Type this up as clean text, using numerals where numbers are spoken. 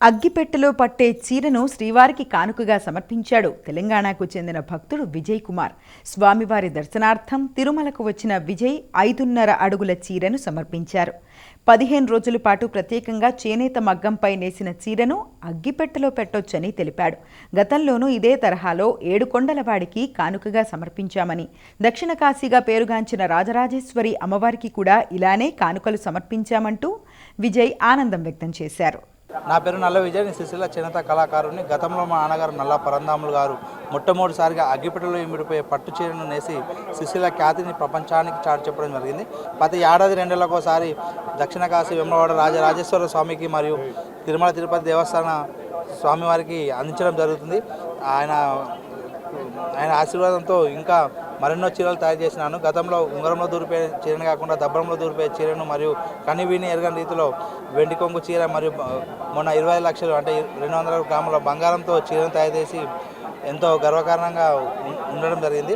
అగ్గిపెట్టెలో పట్టే చీరను శ్రీవారికి కానుకగా సమర్పించాడు తెలంగాణకు చెందిన భక్తుడు విజయ్ కుమార్. స్వామివారి దర్శనార్థం తిరుమలకు వచ్చిన విజయ్ 5.5 అడుగుల చీరను సమర్పించారు. 15 రోజుల పాటు ప్రత్యేకంగా చేనేత మగ్గంపై నేసిన చీరను అగ్గిపెట్టెలో పెట్టొచ్చని తెలిపాడు. గతంలోనూ ఇదే తరహాలో ఏడుకొండలవాడికి కానుకగా సమర్పించామని, దక్షిణ కాశీగా పేరుగాంచిన రాజరాజేశ్వరి అమ్మవారికి కూడా ఇలానే కానుకలు సమర్పించామంటూ విజయ్ ఆనందం వ్యక్తం చేశారు. నా పేరు నల్ల విజయ్. నేను సిరిసిల్ల చేనేత కళాకారుని. గతంలో మా నాన్నగారు నల్ల పరంధాములు గారు మొట్టమొదటిసారిగా అగ్గిపెట్టెలో ఇమిడిపోయే పట్టు చీరను నేసి సిరిసిల్ల ఖ్యాతిని ప్రపంచానికి చాటి చెప్పడం జరిగింది. ప్రతి ఏడాది 2 ఏళ్లకోసారి దక్షిణ కాశీ వేములవాడ రాజరాజేశ్వర స్వామికి మరియు తిరుమల తిరుపతి దేవస్థాన స్వామివారికి అందించడం జరుగుతుంది. ఆయన ఆశీర్వాదంతో ఇంకా మరెన్నో చీరలు తయారు చేసినాను. గతంలో ఉంగరంలో దూరిపోయే చీరను కాకుండా దబ్బరంలో దూరిపోయే చీరను మరియు కనివిని ఎరగని రీతిలో వెండి కొంగు చీర మరియు మొన్న 25 లక్షలు అంటే 200 గ్రాముల బంగారంతో చీరను తయారు చేసి ఎంతో గర్వకారణంగా ఉండడం జరిగింది.